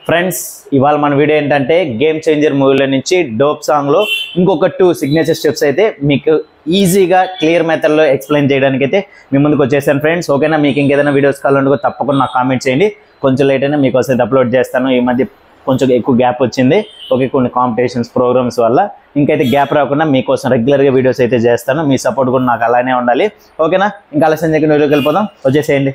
Friends ఇవాళ మన video ఏంటంటే గేమ్ చేంజర్ మూవీలో నుంచి డోప్ సాంగ్లో ఇంకొక 2 సిగ్నేచర్ స్టెప్స్ అయితే మీకు ఈజీగా క్లియర్ మెథడ్లో ఎక్స్ప్లెయిన్ చేయడానికి అయితే మీ ముందుకు వచ్చేసాను ఫ్రెండ్స్. ఓకేనా, మీకు ఇంకేదైనా వీడియోస్ కావాలంటే తప్పకుండా నాకు కామెంట్ చేయండి. కొంచెం లేట్ అయినా మీకోసం అయితే అప్లోడ్ చేస్తాను. ఈ మధ్య కొంచెం ఎక్కువ గ్యాప్ వచ్చింది, ఓకే, కొన్ని కాంపిటీషన్స్ ప్రోగ్రామ్స్ వల్ల. ఇంకైతే గ్యాప్ రాకుండా మీకోసం రెగ్యులర్గా వీడియోస్ అయితే చేస్తాను. మీ సపోర్ట్ కూడా నాకు అలానే ఉండాలి. ఓకేనా, ఇంకా ఆలస్యం చేయకుండా వీడియోకి వెళ్ళిపోదాం, వచ్చేసేయండి.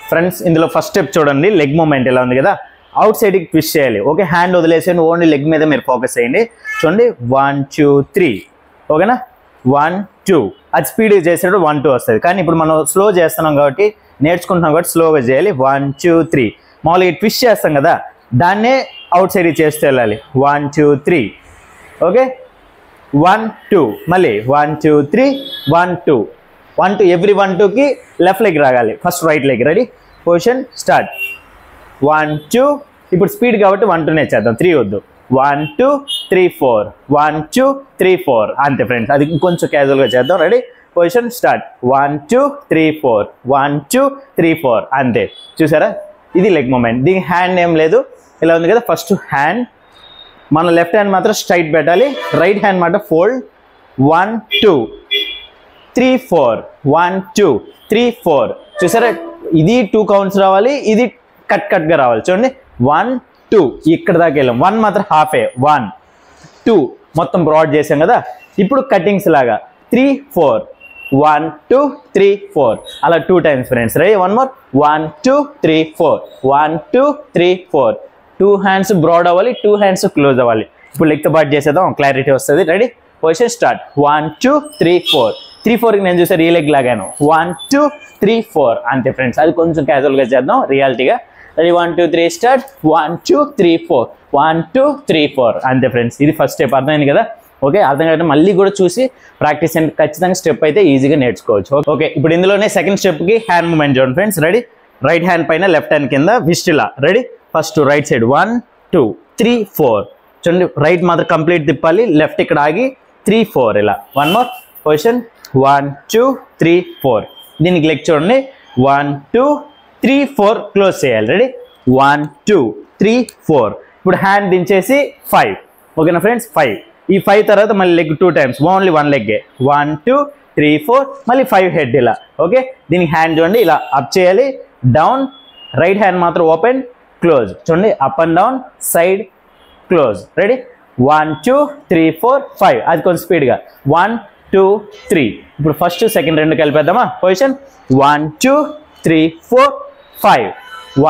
ఫ్రెండ్స్ ఇందులో ఫస్ట్ స్టెప్ చూడండి, లెగ్ మూమెంట్ ఎలా ఉంది కదా, అవుట్ సైడ్కి ట్విస్ట్ చేయాలి. ఓకే, హ్యాండ్ వదిలేసేయండి, ఓన్లీ లెగ్ మీద మీరు ఫోకస్ చేయండి. చూడండి 1 2 3, ఓకేనా, 1 2. అది స్పీడ్ చేసేటప్పుడు 1 2 వస్తుంది. కానీ ఇప్పుడు మనం స్లో చేస్తున్నాం కాబట్టి, నేర్చుకుంటున్నాం కాబట్టి స్లోగా చేయాలి. 1 2 3. మామూలుగా ట్విస్ట్ చేస్తాం కదా, దాన్నే అవుట్ సైడ్ చేస్తూ వెళ్ళాలి. 1 2 3, ఓకే, 1 2. మళ్ళీ 1 2 3, 1 2. 1 2 ఎవ్రీ 1 2కి లెఫ్ట్ లెగ్ రాగాలి, first right leg. Ready, position start. 1 2. ఇప్పుడు స్పీడ్ కాబట్టి 1 2 చేద్దాం, 3 వద్దు. 1 2 3 4, 1 2 3 4. అంతే ఫ్రెండ్స్, అది ఇంకొంచెం క్యాజువల్గా చేద్దాం. Ready, position start. 1 2 3 4, 1 2 3 4. అంతే, చూసారా, ఇది లెగ్ మూమెంట్. దీనికి హ్యాండ్ ఏం లేదు, ఇలా ఉంది కదా. ఫస్ట్ హ్యాండ్ మన లెఫ్ట్ హ్యాండ్ మాత్రం స్ట్రైట్ పెట్టాలి, రైట్ హ్యాండ్ మాట ఫోల్డ్. 1 2 3 4, 1 2 3 4. చూసారా, ఇది 2 కౌంట్స్ రావాలి, ఇది కట్గా రావాలి. చూడండి 1 2 ఇక్కడ దాకా వెళ్ళాం. 1 మాత్రం హాఫే, 1 2 మొత్తం బ్రాడ్ చేసాం కదా. ఇప్పుడు కటింగ్స్ లాగా 3 4, 1 2 3 4. అలా 2 times friends. Ready, 1 more. 1 2 3 4, 1 2 3 4. 2 hands broad అవ్వాలి, 2 హ్యాండ్స్ క్లోజ్ అవ్వాలి. ఇప్పుడు లెగ్తో పాటు చేసేద్దాం, క్లారిటీ వస్తుంది. Ready, position start. 1 2 3 4. 3 4కి నేను చూసాను ఈ లెగ్ లాగాను. 1 2 3 4. అంతే ఫ్రెండ్స్, అది కొంచెం క్యాజువల్గా చేద్దాం రియాలిటీగా. Ready, 1 2 3 start. 1 2 3 4, 1 2 3 4. అంతే ఫ్రెండ్స్, ఇది ఫస్ట్ స్టెప్. అర్థమైంది కదా. ఓకే, అర్థం కాదు మళ్ళీ కూడా చూసి ప్రాక్టీస్ అండ్ ఖచ్చితంగా స్టెప్ అయితే ఈజీగా నేర్చుకోవచ్చు. ఓకే, ఇప్పుడు ఇందులోనే సెకండ్ స్టెప్కి హ్యాండ్ మూమెంట్ చూడండి ఫ్రెండ్స్. రెడీ, రైట్ హ్యాండ్ పైన లెఫ్ట్ హ్యాండ్ కింద విస్టిలా. Ready, first right side 1 2 3 4. చూడండి, రైట్ మాత్రం కంప్లీట్ తిప్పాలి, లెఫ్ట్ ఇక్కడ ఆగి 3 4. ఇలా 1 మోర్. పొజిషన్ 1 2 3 4. దీనికి లెగ్ చూడండి, 1 2 3 4 క్లోజ్ చేయాలి. రెడీ, 1 2 3 4. ఇప్పుడు హ్యాండ్ దించేసి 5. ఓకేనా ఫ్రెండ్స్, 5. ఈ 5 తర్వాత మళ్ళీ లెగ్ 2 టైమ్స్, ఓన్లీ 1 లెగ్గే. 1 2 3 4, మళ్ళీ 5 హెడ్ ఇలా. ఓకే, దీనికి హ్యాండ్ చూడండి ఇలా అప్ చేయాలి, డౌన్. రైట్ హ్యాండ్ మాత్రం ఓపెన్ క్లోజ్. చూడండి, up and down, side close. Ready, 1 2 3 4 5. అది కొంచెం స్పీడ్గా 1 2 3. ఇప్పుడు ఫస్ట్ సెకండ్ రెండు కలిపేద్దామా. పొజిషన్ 1 2 3 4 5,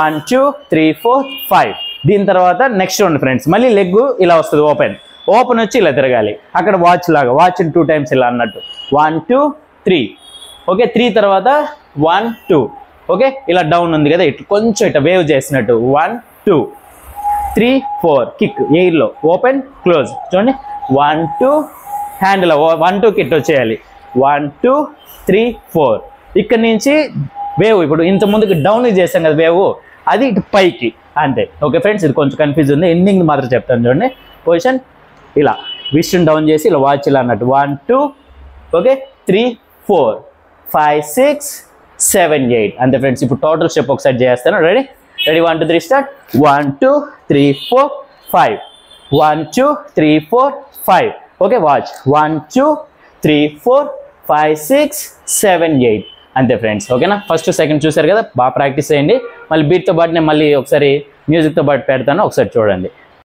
1 2 3 4 5. దీని తర్వాత నెక్స్ట్ ఉంది ఫ్రెండ్స్, మళ్ళీ లెగ్ ఇలా వస్తుంది, ఓపెన్ వచ్చి ఇలా తిరగాలి. అక్కడ వాచ్ లాగా, వాచ్ 2 టైమ్స్ ఇలా అన్నట్టు. 1 2 3. ఓకే, 3 తర్వాత 1 2. ఓకే, ఇలా డౌన్ ఉంది కదా, ఇటు కొంచెం ఇట్లా వేవ్ చేసినట్టు. 1 2 3 4. కిక్ ఎయిర్లో, ఓపెన్ క్లోజ్. చూడండి 1 2. హ్యాండ్లో 1 2 కిట్ వచ్చేయాలి. 1 2 3 4. ఇక్కడ నుంచి వేవ్, ఇప్పుడు ఇంత ముందుకు డౌన్ చేసాం కదా వేవ్, అది ఇటు పైకి. అంతే. ఓకే ఫ్రెండ్స్, ఇది కొంచెం కన్ఫ్యూజ్ ఉంది, ఎండింగ్ మాత్రం చెప్తాను చూడండి. పొజిషన్ ఇలా విషన్ డౌన్ చేసి ఇలా వాచ్ ఇలా అన్నట్టు. 1 2. ఓకే, 3 4 5 6 7 8. అంతే ఫ్రెండ్స్, ఇప్పుడు టోటల్ స్టెప్ ఒకసారి చేస్తాను. Ready, 1 2 3 start. 1 2 3 4 5, 1 2 3 4 5. Okay, watch 1 2 3 4 5 6 7 8. అంతే ఫ్రెండ్స్. ఓకేనా, ఫస్ట్ సెకండ్ చూసారు కదా, బాగా ప్రాక్టీస్ చేయండి. మళ్ళీ బీట్తో పాటు నేను మళ్ళీ ఒకసారి మ్యూజిక్తో పాటు పెడతాను, ఒకసారి చూడండి.